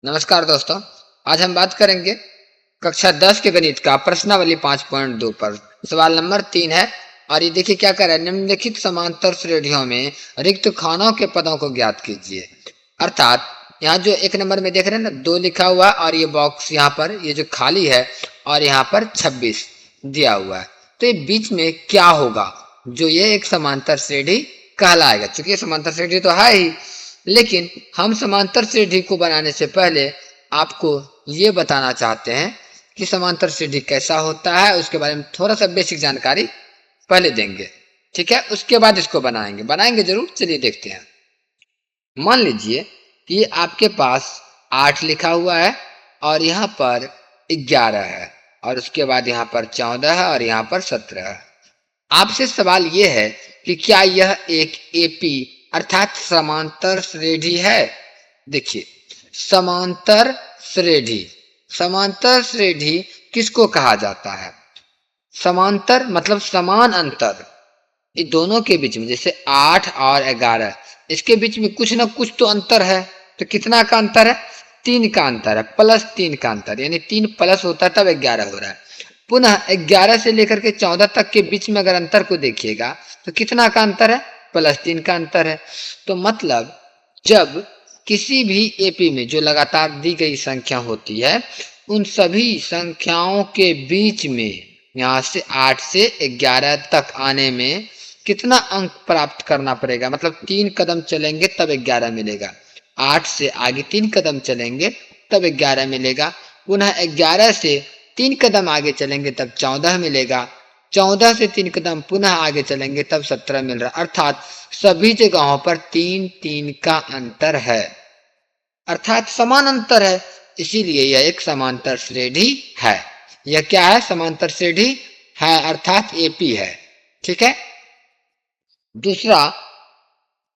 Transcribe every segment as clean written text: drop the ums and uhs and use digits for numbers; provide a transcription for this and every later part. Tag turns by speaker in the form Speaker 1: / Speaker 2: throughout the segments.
Speaker 1: नमस्कार दोस्तों। आज हम बात करेंगे कक्षा 10 के गणित का प्रश्नावली 5.2 पर। सवाल नंबर 3 है और ये देखिए क्या कर रहा है। निम्नलिखित समांतर श्रेणियों में रिक्त खानों के पदों को ज्ञात कीजिए। अर्थात यहाँ जो एक नंबर में देख रहे हैं ना 2 लिखा हुआ और ये बॉक्स यहाँ पर ये जो खाली है और यहाँ पर 26 दिया हुआ है, तो ये बीच में क्या होगा जो ये एक समांतर श्रेणी कहलाएगा। चूंकि समांतर श्रेणी तो है ही, लेकिन हम समांतर श्रेणी को बनाने से पहले आपको ये बताना चाहते हैं कि समांतर श्रेणी कैसा होता है, उसके बारे में थोड़ा सा बेसिक जानकारी पहले देंगे। ठीक है, उसके बाद इसको बनाएंगे जरूर। चलिए देखते हैं। मान लीजिए कि आपके पास 8 लिखा हुआ है और यहाँ पर 11 है और उसके बाद यहाँ पर 14 है और यहाँ पर 17 है। आपसे सवाल ये है कि क्या यह एक एपी अर्थात समांतर श्रेणी है। देखिए, समांतर श्रेणी किसको कहा जाता है? समांतर मतलब समान अंतर। ये दोनों के बीच में जैसे 8 और 11 इसके बीच में कुछ ना कुछ तो अंतर है। तो कितना का अंतर है? 3 का अंतर है, +3 का अंतर, यानी 3 प्लस होता है तब 11 हो रहा है। पुनः 11 से लेकर के 14 तक के बीच में अगर अंतर को देखिएगा तो कितना का अंतर है? +3 का अंतर है। तो मतलब जब किसी भी एपी में जो लगातार दी गई संख्या होती है उन सभी संख्याओं के बीच में यहाँ से 8 से 11 तक आने में कितना अंक प्राप्त करना पड़ेगा? मतलब 3 कदम चलेंगे तब 11 मिलेगा। 8 से आगे 3 कदम चलेंगे तब 11 मिलेगा। पुनः 11 से 3 कदम आगे चलेंगे तब 14 मिलेगा। 14 से 3 कदम पुनः आगे चलेंगे तब 17 मिल रहा। अर्थात सभी जगहों पर 3-3 का अंतर है, अर्थात समान अंतर है। इसीलिए यह एक समांतर श्रेणी है। यह क्या है? समांतर श्रेणी है, अर्थात एपी है। ठीक है। दूसरा,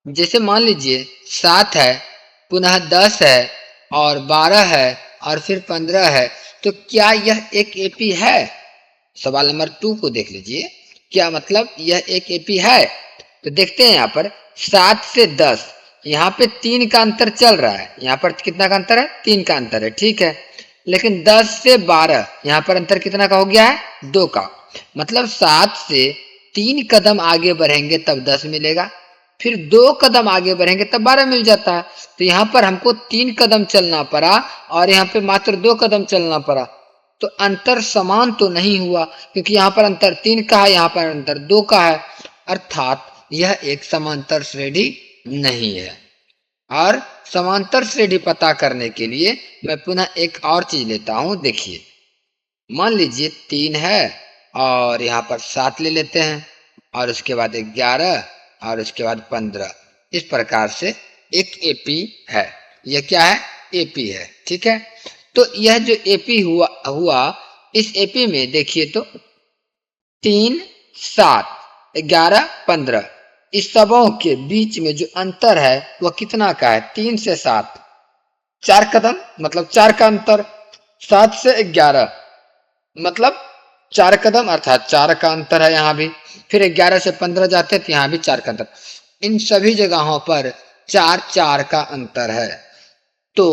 Speaker 1: जैसे मान लीजिए 7 है, पुनः 10 है और 12 है और फिर 15 है, तो क्या यह एक एपी है? सवाल नंबर 2 को देख लीजिए। क्या मतलब यह एक एपी है? तो देखते हैं यहाँ पर 7 से 10 यहाँ पे 3 का अंतर चल रहा है। यहाँ पर कितना का अंतर है? 3 का अंतर है। ठीक है, लेकिन 10 से 12 यहाँ पर अंतर कितना का हो गया है? 2 का। मतलब 7 से 3 कदम आगे बढ़ेंगे तब 10 मिलेगा, फिर 2 कदम आगे बढ़ेंगे तब 12 मिल जाता है। तो यहाँ पर हमको 3 कदम चलना पड़ा और यहाँ पे मात्र 2 कदम चलना पड़ा। तो अंतर समान तो नहीं हुआ, क्योंकि यहाँ पर अंतर 3 का है, यहाँ पर अंतर 2 का है। अर्थात यह एक समांतर श्रेणी नहीं है। और समांतर श्रेणी पता करने के लिए मैं पुनः एक और चीज लेता हूं। देखिए, मान लीजिए 3 है और यहाँ पर 7 ले लेते हैं और उसके बाद 11 और उसके बाद 15। इस प्रकार से एक एपी है। यह क्या है? एपी है। ठीक है, तो यह जो एपी हुआ इस एपी में देखिए तो 3, 7, 11, 15 इस सबों के बीच में जो अंतर है वह कितना का है? 3 से 7 4 कदम, मतलब 4 का अंतर। 7 से 11 मतलब 4 कदम, अर्थात 4 का अंतर है यहाँ भी। फिर 11 से 15 जाते हैं तो यहाँ भी 4 का अंतर। इन सभी जगहों पर 4-4 का अंतर है। तो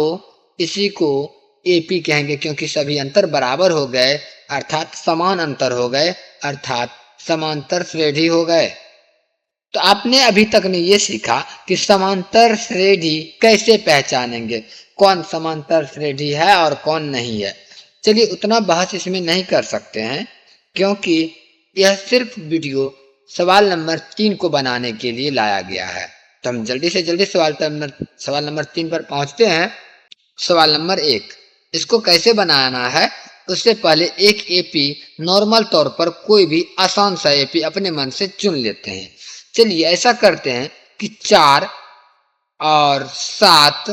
Speaker 1: इसी को एपी कहेंगे, क्योंकि सभी अंतर बराबर हो गए, अर्थात समान अंतर हो गए, अर्थात समांतर श्रेणी हो गए। तो आपने अभी तक ने ये सीखा कि समांतर श्रेणी कैसे पहचानेंगे, कौन समांतर श्रेणी है और कौन नहीं है। चलिए, उतना बहस इसमें नहीं कर सकते हैं, क्योंकि यह सिर्फ वीडियो सवाल नंबर 3 को बनाने के लिए लाया गया है। तो हम जल्दी से जल्दी सवाल नंबर 3 पर पहुंचते हैं। सवाल नंबर 1, इसको कैसे बनाना है उससे पहले एक एपी नॉर्मल तौर पर कोई भी आसान सा एपी अपने मन से चुन लेते हैं। चलिए ऐसा करते हैं कि 4 और 7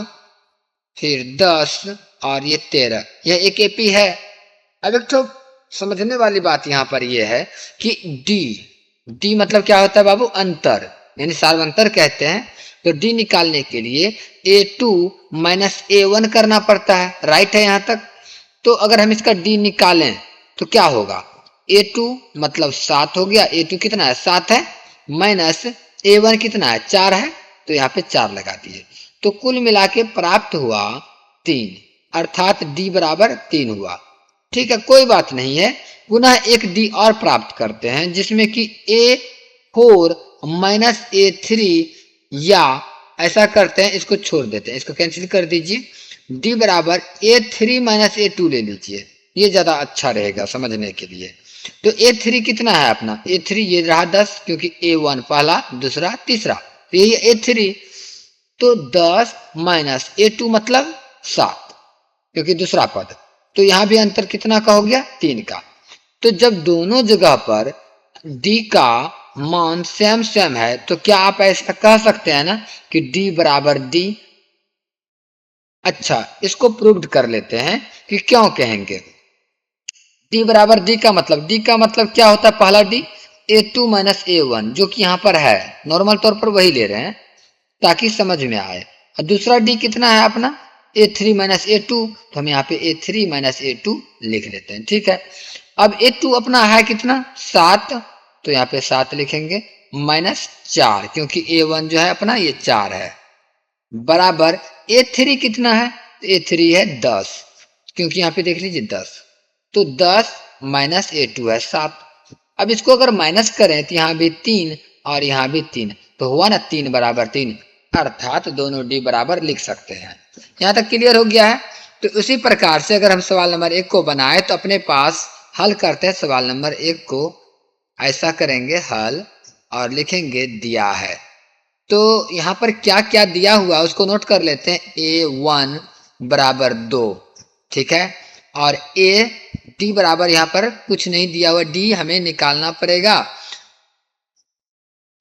Speaker 1: फिर 10 और ये 13, यह एक एपी है। अब एक तो समझने वाली बात यहाँ पर यह है कि डी मतलब क्या होता है बाबू? अंतर, यानी सार्वंतर कहते हैं। तो डी निकालने के लिए A2 माइनस A1 करना पड़ता है। राइट है यहाँ तक? तो अगर हम इसका डी निकालें तो क्या होगा? A2 मतलब 7 हो गया। A2 कितना है? 7 है, माइनस A1 कितना है? 4 है, तो यहाँ पे 4 लगा दिए। तो कुल मिला के प्राप्त हुआ 3। अर्थात डी बराबर 3 हुआ। ठीक है, कोई बात नहीं है, पुनः एक डी और प्राप्त करते हैं जिसमें कि A4 माइनस A3, या ऐसा करते हैं, इसको छोड़ देते हैं, इसको कैंसिल कर दीजिए। डी बराबर A3 माइनस A2 ले लीजिए, ये ज्यादा अच्छा रहेगा समझने के लिए। तो A3 कितना है अपना, A3 ये रहा 10, क्योंकि A1 पहला, दूसरा, तीसरा, तो यही A3। तो 10 माइनस A2 मतलब 7, क्योंकि दूसरा पद। तो यहां भी अंतर कितना का हो गया, 3 का। तो जब दोनों जगह पर D का मान सेम सेम है तो क्या आप ऐसा कह सकते हैं ना कि D बराबर D। अच्छा, इसको प्रूव्ड कर लेते हैं कि क्यों कहेंगे। D बराबर D का मतलब, D का मतलब क्या होता है, पहला D A2 माइनस A1, जो कि यहाँ पर है, नॉर्मल तौर पर वही ले रहे हैं ताकि समझ में आए। और दूसरा D कितना है अपना, A3 माइनस A2, तो हम यहाँ पे A3 माइनस A2 लिख लेते हैं। ठीक है, अब A2 अपना है कितना, 7, तो यहाँ पे 7 लिखेंगे, माइनस 4, क्योंकि A1 जो है अपना ये 4 है, बराबर A3 कितना है, A3 है 10, क्योंकि यहाँ पे देख लीजिए 10, तो 10 माइनस A2 है 7। अब इसको अगर माइनस करें तो यहाँ भी 3 और यहाँ भी 3, तो हुआ ना 3 बराबर 3, अर्थात दोनों D बराबर लिख सकते हैं। यहाँ तक क्लियर हो गया है। तो उसी प्रकार से अगर हम सवाल नंबर 1 को बनाए तो अपने पास हल करते हैं सवाल नंबर 1 को, ऐसा करेंगे हल और लिखेंगे दिया है। तो यहाँ पर क्या क्या दिया हुआ उसको नोट कर लेते हैं। A1 बराबर 2, ठीक है, और D बराबर यहाँ पर कुछ नहीं दिया हुआ, D हमें निकालना पड़ेगा,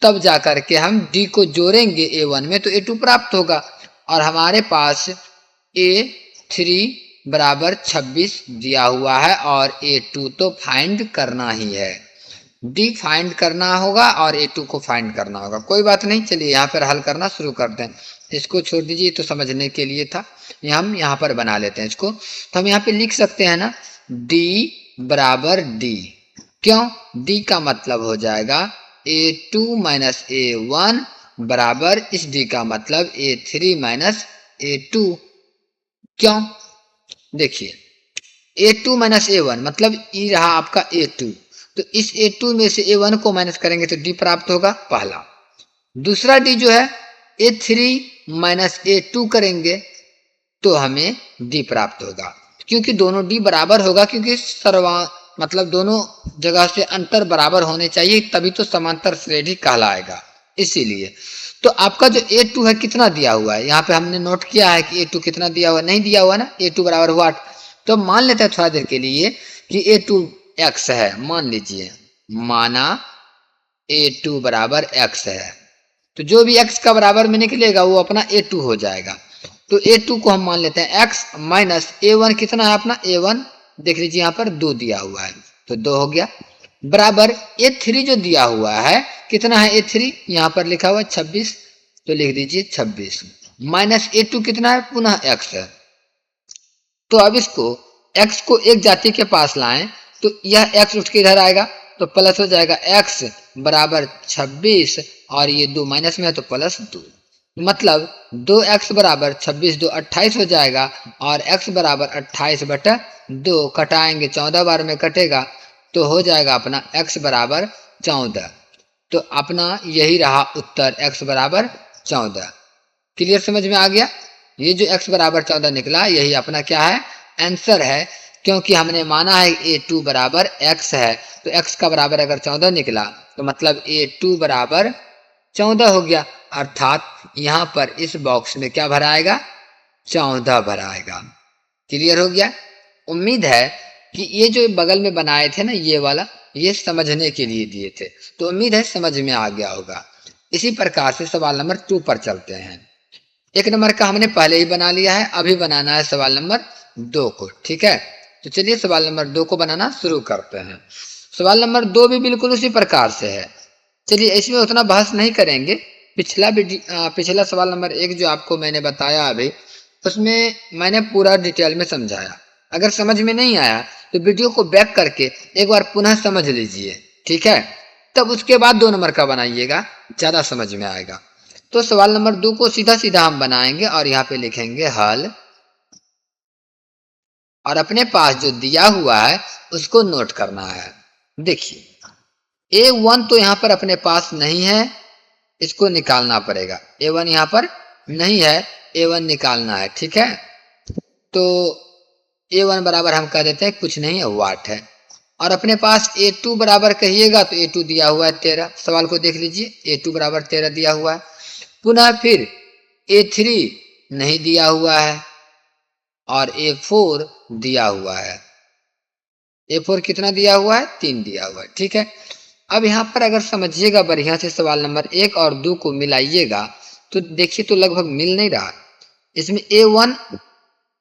Speaker 1: तब जाकर के हम D को जोड़ेंगे A1 में तो A2 प्राप्त होगा। और हमारे पास A3 बराबर 26 दिया हुआ है और A2 तो फाइंड करना ही है, D फाइंड करना होगा और A2 को फाइंड करना होगा। कोई बात नहीं, चलिए यहाँ पर हल करना शुरू करते हैं। इसको छोड़ दीजिए, तो समझने के लिए था, हम यहाँ पर बना लेते हैं इसको। तो हम यहाँ पे लिख सकते हैं ना D बराबर D, क्यों, D का मतलब हो जाएगा A2 माइनस A1 बराबर इस D का मतलब A3 माइनस A2। क्यों, देखिए A2 माइनस A1 मतलब ये रहा आपका A2, तो इस A2 में से A1 को माइनस करेंगे तो D प्राप्त होगा पहला। दूसरा D जो है A3 माइनस A2 करेंगे तो हमें D प्राप्त होगा, क्योंकि दोनों D बराबर होगा, क्योंकि मतलब दोनों जगह से अंतर बराबर होने चाहिए, तभी तो समांतर श्रेणी कहलाएगा। इसीलिए तो आपका जो A2 है कितना दिया हुआ है, यहाँ पे हमने नोट किया है कि A2 कितना दिया हुआ, नहीं दिया हुआ ना, A2 बराबर हुआ 8। तो मान लेते हैं थोड़ा देर के लिए कि A2 x है, मान लीजिए, माना A2 बराबर x है, तो जो भी x का बराबर में निकलेगा वो अपना A2 हो जाएगा। तो A2 को हम मान लेते हैं x माइनस A1 कितना है अपना A1, देख लीजिए यहाँ पर 2 दिया हुआ है, तो 2 हो गया, बराबर A3 जो दिया हुआ है कितना है, A3 यहाँ पर लिखा हुआ है 26, तो लिख दीजिए 26, माइनस A2 कितना है, पुनः x है। तो अब इसको x को एक जाति के पास लाएं तो यह x उठ के इधर आएगा, तो प्लस हो जाएगा x बराबर 26, और ये 2 माइनस में है तो प्लस 2, मतलब 2x बराबर 26, 2 28 हो जाएगा, और x बराबर 28 बटा 2 कटाएंगे, 14 बार में कटेगा, तो हो जाएगा अपना x बराबर 14। तो अपना यही रहा उत्तर, x बराबर 14। क्लियर, समझ में आ गया। ये जो x बराबर 14 निकला यही अपना क्या है, आंसर है, क्योंकि हमने माना है A2 बराबर x है, तो x का बराबर अगर 14 निकला तो मतलब A2 बराबर 14 हो गया, अर्थात यहाँ पर इस बॉक्स में क्या भराएगा, 14 भराएगा। क्लियर हो गया। उम्मीद है कि ये जो बगल में बनाए थे ना ये वाला, ये समझने के लिए दिए थे, तो उम्मीद है समझ में आ गया होगा। इसी प्रकार से सवाल नंबर 2 पर चलते हैं। 1 नंबर का हमने पहले ही बना लिया है, अभी बनाना है सवाल नंबर 2 को, ठीक है। तो चलिए सवाल नंबर 2 को बनाना शुरू करते हैं। सवाल नंबर 2 भी बिल्कुल उसी प्रकार से है। चलिए इसमें उतना बहस नहीं करेंगे, पिछला सवाल नंबर 1 जो आपको मैंने बताया अभी, उसमें मैंने पूरा डिटेल में समझाया। अगर समझ में नहीं आया तो वीडियो को बैक करके एक बार पुनः समझ लीजिए, ठीक है, तब उसके बाद 2 नंबर का बनाइएगा, ज्यादा समझ में आएगा। तो सवाल नंबर 2 को सीधा सीधा हम बनाएंगे और यहाँ पे लिखेंगे हल और अपने पास जो दिया हुआ है उसको नोट करना है। देखिए A1 तो यहाँ पर अपने पास नहीं है, इसको निकालना पड़ेगा। A1 यहाँ पर नहीं है, A1 निकालना है, ठीक है। तो A1 बराबर हम कह देते हैं कुछ नहीं है, वाट है। और अपने पास A2 बराबर कहिएगा तो A2 दिया हुआ है 13। सवाल को देख लीजिए, A2 बराबर 13 दिया हुआ है। पुनः फिर A3 नहीं दिया हुआ है और A4 दिया हुआ है। A4 कितना दिया हुआ है? 3 दिया हुआ है, ठीक है। अब यहाँ पर अगर समझिएगा बढ़िया से, सवाल नंबर 1 और 2 को मिलाइएगा तो देखिए तो लगभग मिल नहीं रहा। इसमें A1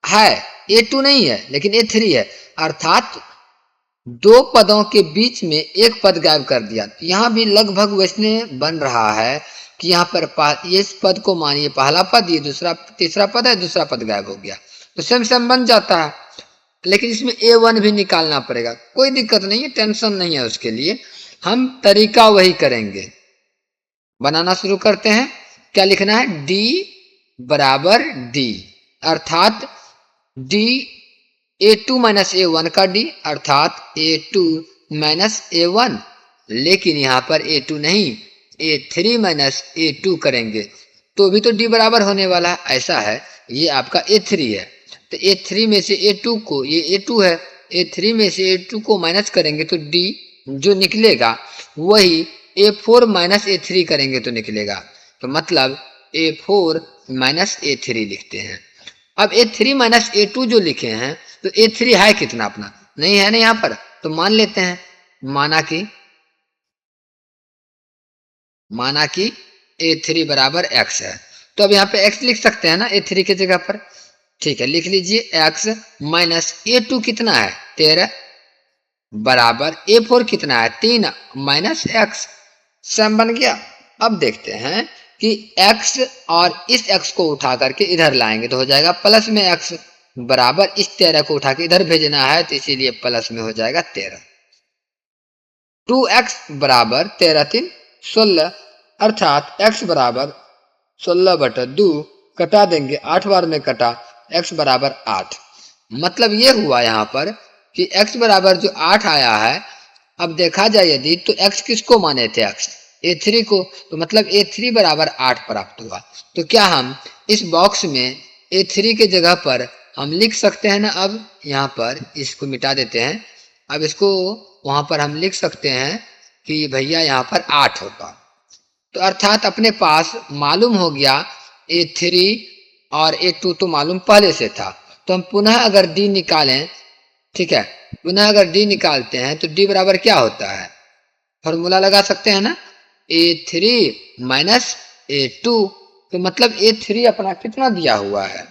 Speaker 1: है, A2 नहीं है, लेकिन A3 है, अर्थात दो पदों के बीच में एक पद गायब कर दिया। तो यहाँ भी लगभग वैसने बन रहा है कि यहाँ पर इस पद को मानिए पहला पद, ये दूसरा तीसरा पद है, दूसरा पद गायब हो गया तो सेम बन जाता है। लेकिन इसमें A1 भी निकालना पड़ेगा, कोई दिक्कत नहीं है, टेंशन नहीं है उसके लिए। हम तरीका वही करेंगे। बनाना शुरू करते हैं। क्या लिखना है? D बराबर D, अर्थात D A2 माइनस A1 का D, अर्थात A2 माइनस A1। लेकिन यहाँ पर A2 नहीं, A3 माइनस A2 करेंगे तो भी तो D बराबर होने वाला है। ऐसा है, ये आपका A3 है तो A3 में से A2 को, ये A2 है, A3 में से A2 को माइनस करेंगे तो D जो निकलेगा वही A4 माइनस A3 करेंगे तो निकलेगा। तो मतलब A4 माइनस A3 लिखते हैं। अब A3 माइनस A2 जो लिखे हैं तो A3 है कितना अपना? नहीं है ना यहाँ पर, तो मान लेते हैं। माना कि A3 बराबर x है, तो अब यहाँ पे x लिख सकते हैं ना A3 की जगह पर। ठीक है, लिख लीजिए x माइनस A2 कितना है? 13 बराबर A4 कितना है? 3 माइनस x। सम बन गया। अब देखते हैं कि x और इस x को उठा करके इधर लाएंगे तो हो जाएगा प्लस में x, बराबर इस 13 को उठा के इधर भेजना है तो इसीलिए प्लस में हो जाएगा 13। 2x बराबर 13 3 16, अर्थात x बराबर 16/2 कटा देंगे, 8 बार में कटा, x बराबर 8। मतलब ये हुआ यहाँ पर कि x बराबर जो 8 आया है। अब देखा जाए यदि तो x किसको माने थे? x A3 को, तो मतलब A3 बराबर 8 प्राप्त हुआ। तो क्या हम इस बॉक्स में A3 के जगह पर हम लिख सकते हैं ना? अब यहाँ पर इसको मिटा देते हैं। अब इसको वहां पर हम लिख सकते हैं कि भैया यहाँ पर 8 होगा। तो अर्थात अपने पास मालूम हो गया A3 और A2 तो मालूम पहले से था। तो हम पुनः अगर D निकालें, ठीक है, पुनः अगर D निकालते हैं तो D बराबर क्या होता है? फॉर्मूला लगा सकते हैं ना, A3 माइनस A2। तो मतलब A3 अपना कितना दिया हुआ है?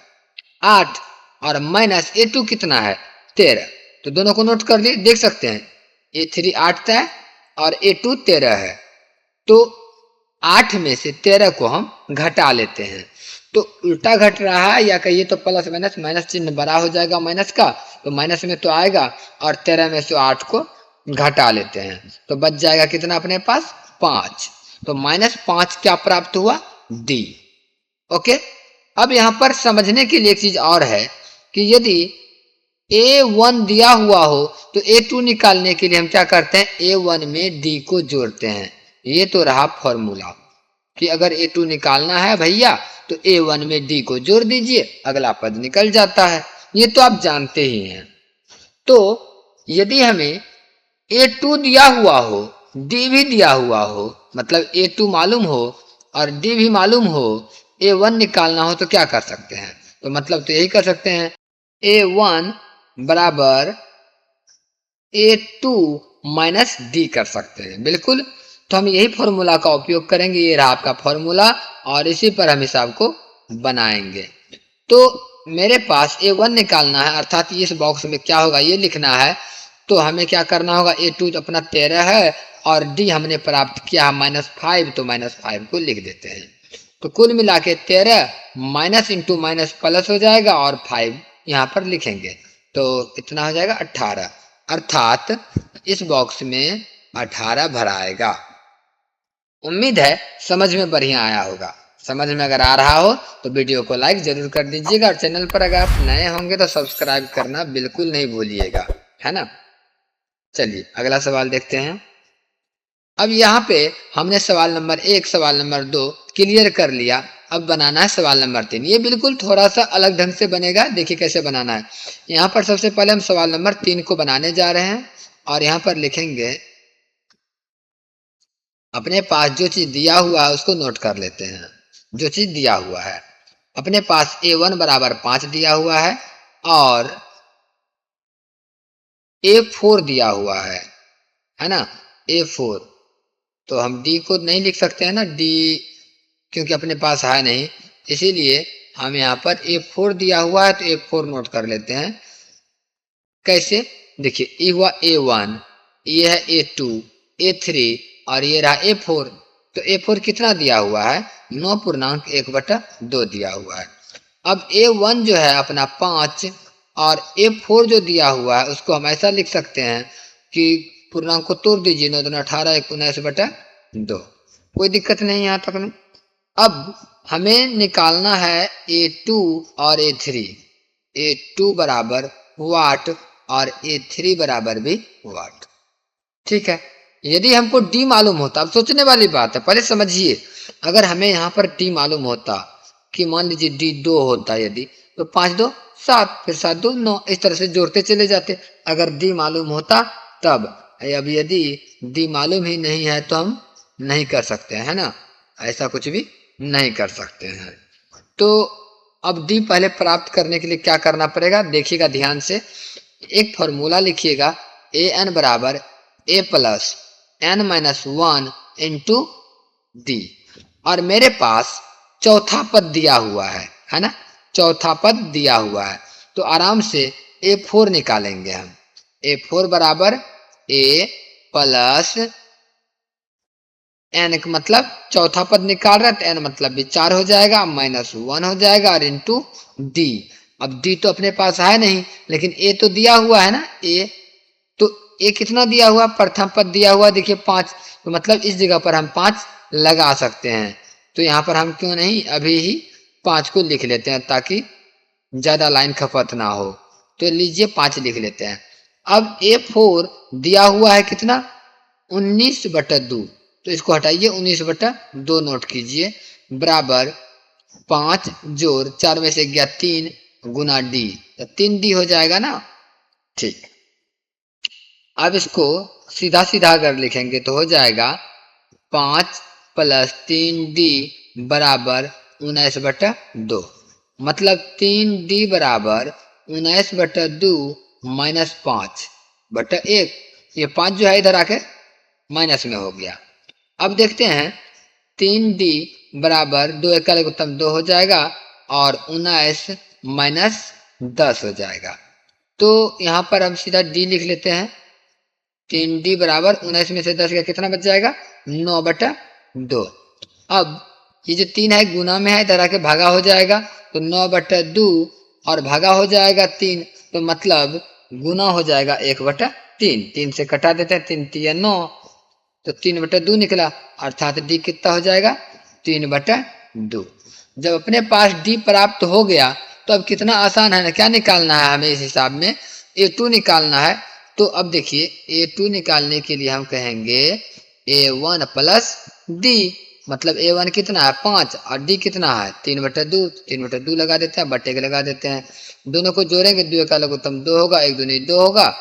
Speaker 1: 8, और माइनस A2 कितना है? 13। तो दोनों को नोट कर लिए, देख सकते हैं A3 8 है और A2 13 है। तो 8 में से 13 को हम घटा लेते हैं। तो उल्टा घट रहा है, या कहिए तो प्लस माइनस, माइनस चिन्ह बड़ा हो जाएगा माइनस का, तो माइनस में तो आएगा, और 13 में से 8 को घटा लेते हैं तो बच जाएगा कितना अपने पास? 5। तो -5 क्या प्राप्त हुआ? D। ओके। अब यहाँ पर समझने के लिए एक चीज और है कि यदि A1 दिया हुआ हो तो A2 निकालने के लिए हम क्या करते हैं? A1 में D को जोड़ते हैं। ये तो रहा फॉर्मूला कि अगर A2 निकालना है भैया तो A1 में D को जोड़ दीजिए, अगला पद निकल जाता है। ये तो आप जानते ही हैं। तो यदि हमें A2 दिया हुआ हो, D भी दिया हुआ हो, मतलब A2 मालूम हो और D भी मालूम हो, A1 निकालना हो तो क्या कर सकते हैं? तो मतलब तो यही कर सकते हैं, A1 बराबर A2 माइनस D कर सकते हैं। बिल्कुल, तो हम यही फॉर्मूला का उपयोग करेंगे। ये रहा आपका फॉर्मूला और इसी पर हम हिसाब को बनाएंगे। तो मेरे पास A1 निकालना है, अर्थात इस बॉक्स में क्या होगा ये लिखना है। तो हमें क्या करना होगा? A2 अपना 13 है और D हमने प्राप्त किया -5, तो -5 को लिख देते हैं। तो कुल मिला के 13 माइनस इंटू माइनस प्लस हो जाएगा और 5 यहाँ पर लिखेंगे तो कितना हो जाएगा? 18। अर्थात इस बॉक्स में 18 भराएगा। उम्मीद है समझ में बढ़िया आया होगा। समझ में अगर आ रहा हो तो वीडियो को लाइक जरूर कर दीजिएगा और चैनल पर अगर आप नए होंगे तो सब्सक्राइब करना बिल्कुल नहीं भूलिएगा, है ना। चलिए अगला सवाल देखते हैं। अब यहाँ पे हमने सवाल नंबर 1 सवाल नंबर 2 क्लियर कर लिया। अब बनाना है सवाल नंबर 3। ये बिल्कुल थोड़ा सा अलग ढंग से बनेगा, देखिए कैसे बनाना है। यहाँ पर सबसे पहले हम सवाल नंबर 3 को बनाने जा रहे हैं और यहाँ पर लिखेंगे, अपने पास जो चीज दिया हुआ है उसको नोट कर लेते हैं। जो चीज दिया हुआ है, अपने पास A1 बराबर 5 दिया हुआ है और A4 दिया हुआ है ना, A4। तो हम D को नहीं लिख सकते हैं ना, D क्योंकि अपने पास है नहीं, इसीलिए हम यहाँ पर A4 दिया हुआ है तो A4 नोट कर लेते हैं। कैसे, देखिए ये हुआ A1, ये है A2, A3 और ये रहा A4। तो A4 कितना दिया हुआ है, 9.1/2 दिया हुआ है। अब A1 जो है अपना 5 और A4 जो दिया हुआ है उसको हम ऐसा लिख सकते हैं कि पूर्णांक को तोड़ दीजिए, 9 दूना 18, 19/2। कोई दिक्कत नहीं यहाँ तक में। अब हमें निकालना है A2 और A3। A2 बराबर वाट और A3 बराबर भी वाट, ठीक है। यदि हमको D मालूम होता, अब सोचने वाली बात है, पहले समझिए। अगर हमें यहाँ पर D मालूम होता कि मान लीजिए D 2 होता, यदि तो 5 2 7, फिर 7 2 9, इस तरह से जोड़ते चले जाते अगर D मालूम होता तब। अब यदि D मालूम ही नहीं है तो हम नहीं कर सकते, है ना, ऐसा कुछ भी नहीं कर सकते हैं। तो अब D पहले प्राप्त करने के लिए क्या करना पड़ेगा, देखिएगा ध्यान से। एक फॉर्मूला लिखिएगा, AN बराबर A plus N-1 into D। और मेरे पास चौथा पद दिया हुआ है ना, चौथा पद दिया हुआ है तो आराम से A4 निकालेंगे हम। A4 बराबर A प्लस N का मतलब चौथा पद निकाल रहा है तो N मतलब भी 4 हो जाएगा, -1 हो जाएगा और इंटू D। अब D तो अपने पास है नहीं, लेकिन A तो दिया हुआ है ना, A तो A कितना दिया हुआ, प्रथम पद दिया हुआ देखिए 5, तो मतलब इस जगह पर हम 5 लगा सकते हैं। तो यहाँ पर हम क्यों नहीं अभी ही 5 को लिख लेते हैं ताकि ज्यादा लाइन खपत ना हो। तो लीजिए 5 लिख लेते हैं। अब A4 दिया हुआ है कितना, 19/2, तो इसको हटाइए, 19/2 नोट कीजिए, बराबर 5 जोड़ 4 में से गया 3 गुना D, तो 3D हो जाएगा ना, ठीक। अब इसको सीधा सीधा अगर लिखेंगे तो हो जाएगा 5 + 3D बराबर 19/2, मतलब 3D बराबर 19/2 -5/1। ये 5 जो है इधर आके माइनस में हो गया। अब देखते हैं 3D बराबर 2 × 1 = 2 हो जाएगा और 19 - 10 हो जाएगा। तो यहाँ पर हम सीधा D लिख लेते हैं। 3D बराबर 19 में से 10 का कितना बच जाएगा, 9/2। अब ये जो 3 है गुना में है, इधर आके भागा हो जाएगा तो 9/2 और भागा हो जाएगा 3, तो मतलब गुना हो जाएगा 1/3। 3 से कटा देते हैं, 3 × 9 तो 3/2 निकला, अर्थात D कितना हो जाएगा, 3/2। जब अपने पास D प्राप्त हो गया तो अब कितना आसान है ना, क्या निकालना है हमें इस हिसाब में, A2 निकालना है। तो अब देखिए A2 निकालने के लिए हम कहेंगे A1 + D, मतलब A1 कितना है 5 और D कितना है 3/2, 3/2 लगा देते हैं, बटे के लगा देते हैं, दोनों को जोड़ेंगे 2 × 2 होगा, 1 दूनी 2 होगा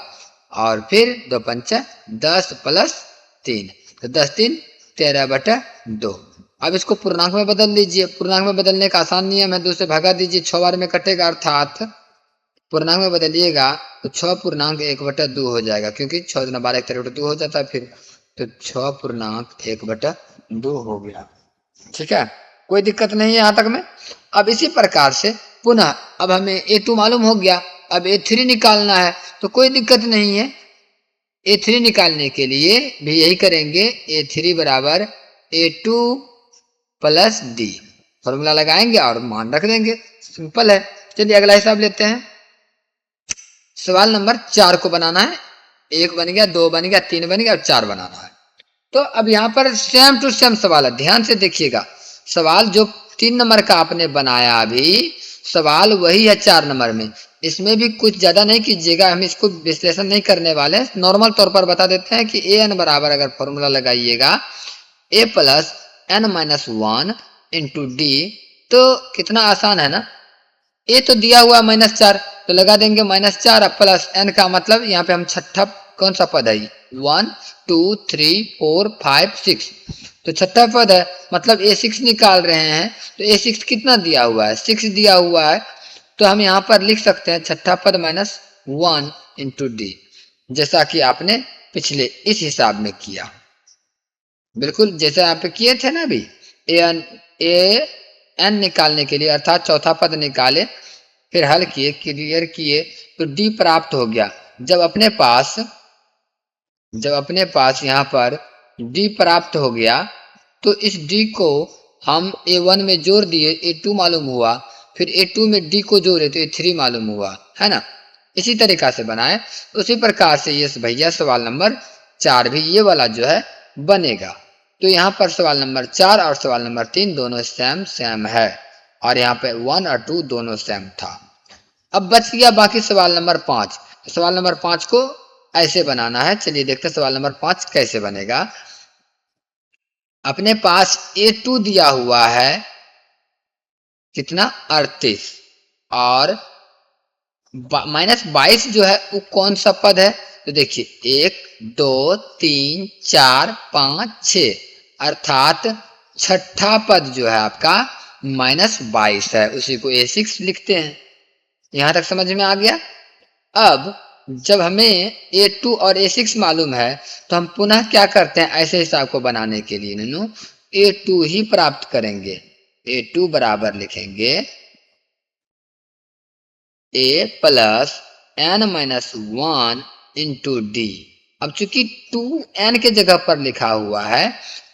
Speaker 1: और फिर 2 × 5 10 + 3, तो 10 3 13/2। अब इसको पूर्णांक में बदल लीजिए। पूर्णांक में बदलने का आसान नियम है, 2 से भगा दीजिए, 6 बार में कटेगा, अर्थात पूर्णांक में बदलिएगा तो 6.1/2 हो जाएगा, क्योंकि 6 × 12 = 1/2 हो जाता है फिर, तो 6.1/2 हो गया, ठीक है, कोई दिक्कत नहीं है यहाँ तक में। अब इसी प्रकार से पुनः अब हमें A2 मालूम हो गया, अब A3 निकालना है तो कोई दिक्कत नहीं है। A3 निकालने के लिए भी यही करेंगे, A3 बराबर A2 + D, फॉर्मूला लगाएंगे और मान रख देंगे, सिंपल है। चलिए अगला हिसाब लेते हैं। सवाल नंबर 4 को बनाना है। 1 बन गया, 2 बन गया, 3 बन गया और 4 बनाना है। तो अब यहाँ पर सेम टू सेम सवाल है, ध्यान से देखिएगा। सवाल जो 3 नंबर का आपने बनाया अभी सवाल वही है 4 नंबर में। इसमें भी कुछ ज्यादा नहीं कीजिएगा, हम इसको विश्लेषण नहीं करने वाले, नॉर्मल तौर पर बता देते हैं कि ए एन बराबर अगर फॉर्मूला लगाइएगा A plus N minus one into D, तो कितना आसान है ना। ए तो दिया हुआ -4 तो लगा देंगे -4 प्लस एन का मतलब यहाँ पे हम छठा कौन सा पद है 1 2 3 4 5 6, तो छठा पद है मतलब A6 निकाल रहे हैं। तो A6 कितना दिया हुआ है 6 दिया हुआ है, तो हम यहाँ पर लिख सकते हैं छठा पद -1 इंटू डी, जैसा कि आपने पिछले इस हिसाब में किया, बिल्कुल जैसे आप किए थे ना अभी ए एन निकालने के लिए, अर्थात चौथा पद निकाले फिर हल किए क्लियर किए तो डी प्राप्त हो गया। जब अपने पास यहाँ पर डी प्राप्त हो गया तो इस डी को हम A1 में जोड़ दिए, A2 मालूम हुआ, फिर A2 में डी को जोड़े तो A3 मालूम हुआ, है ना। इसी तरीका से बनाए, उसी प्रकार से ये भैया सवाल नंबर 4 भी ये वाला जो है बनेगा। तो यहाँ पर सवाल नंबर 4 और सवाल नंबर 3 दोनों सेम है, और यहाँ पे 1 और 2 दोनों सेम था। अब बच गया बाकी सवाल नंबर 5। सवाल नंबर 5 को ऐसे बनाना है, चलिए देखते हैं सवाल नंबर 5 कैसे बनेगा। अपने पास A2 दिया हुआ है कितना 38 और -22 जो है वो कौन सा पद है, तो देखिए 1 2 3 4 5 6, अर्थात छठा पद जो है आपका -22 है, उसी को A6 लिखते हैं। यहां तक समझ में आ गया। अब जब हमें A2 और A6 मालूम है तो हम पुनः क्या करते हैं, ऐसे हिसाब को बनाने के लिए नन्नू A2 ही प्राप्त करेंगे। A2 बराबर लिखेंगे A plus N minus one into d. अब चूंकि 2n के जगह पर लिखा हुआ है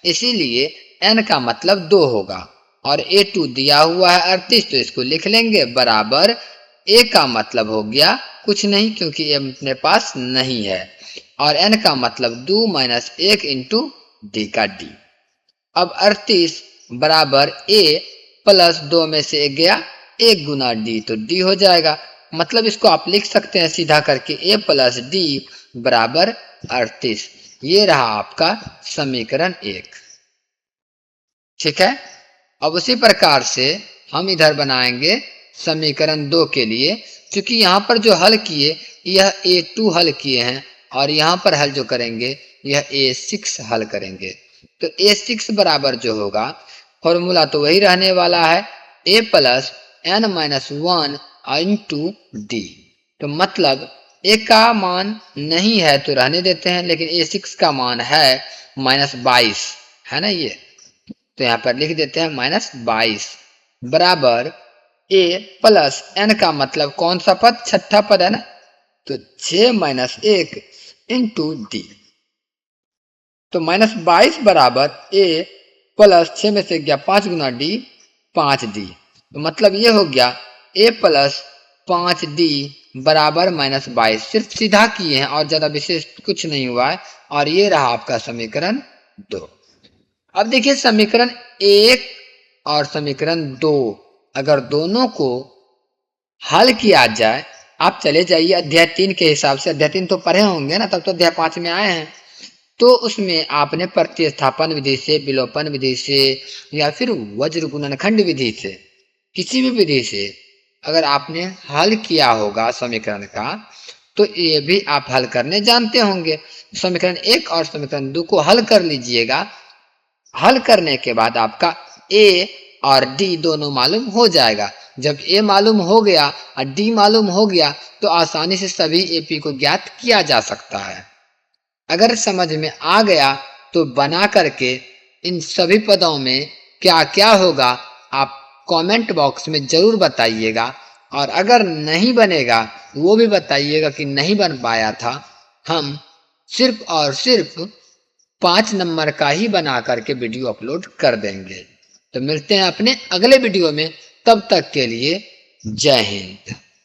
Speaker 1: इसीलिए n का मतलब 2 होगा, और A2 दिया हुआ है 38 तो इसको लिख लेंगे बराबर A का मतलब हो गया कुछ नहीं क्योंकि A अपने पास नहीं है, और n का मतलब 2 माइनस 1 इंटू डी का डी। अब 38 बराबर A प्लस 2 में से 1 गया 1 गुना डी, तो डी हो जाएगा। मतलब इसको आप लिख सकते हैं सीधा करके A प्लस डी बराबर 38। ये रहा आपका समीकरण 1, ठीक है। अब उसी प्रकार से हम इधर बनाएंगे समीकरण 2 के लिए, क्योंकि यहाँ पर जो हल किए यह A2 हल किए हैं और यहाँ पर हल जो करेंगे यह A6 हल करेंगे। तो A6 बराबर जो होगा फॉर्मूला तो वही रहने वाला है A plus N minus one into D. तो मतलब A का मान नहीं है तो रहने देते हैं, लेकिन A6 का मान है -22 है ना ये, तो यहाँ पर लिख देते हैं -22 बराबर A प्लस एन का मतलब कौन सा पद छठा पद है ना, तो 6 माइनस 1 इंटू डी। तो -22 बराबर A प्लस 6 में से गया 5 गुना डी 5D। तो मतलब ये हो गया A प्लस 5D बराबर -22। सिर्फ सीधा किए हैं और ज्यादा विशेष कुछ नहीं हुआ है, और ये रहा आपका समीकरण 2। अब देखिए समीकरण 1 और समीकरण 2 अगर दोनों को हल किया जाए, आप चले जाइए अध्याय 3 के हिसाब से, अध्याय 3 तो पढ़े होंगे ना, तब तो अध्याय 5 में आए हैं। तो उसमें आपने प्रतिस्थापन विधि से, विलोपन विधि से, या फिर वज्र गुणनखंड विधि से, किसी भी विधि से अगर आपने हल किया होगा समीकरण का, तो ये भी आप हल करने जानते होंगे। समीकरण 1 और समीकरण 2 को हल कर लीजिएगा। हल करने के बाद आपका A और D दोनों मालूम हो जाएगा। जब A मालूम हो गया और D मालूम हो गया तो आसानी से सभी AP को ज्ञात किया जा सकता है। अगर समझ में आ गया तो बना करके इन सभी पदों में क्या क्या होगा आप कमेंट बॉक्स में जरूर बताइएगा, और अगर नहीं बनेगा वो भी बताइएगा कि नहीं बन पाया था। हम सिर्फ और सिर्फ 5 नंबर का ही बना करके वीडियो अपलोड कर देंगे। तो मिलते हैं अपने अगले वीडियो में, तब तक के लिए जय हिंद।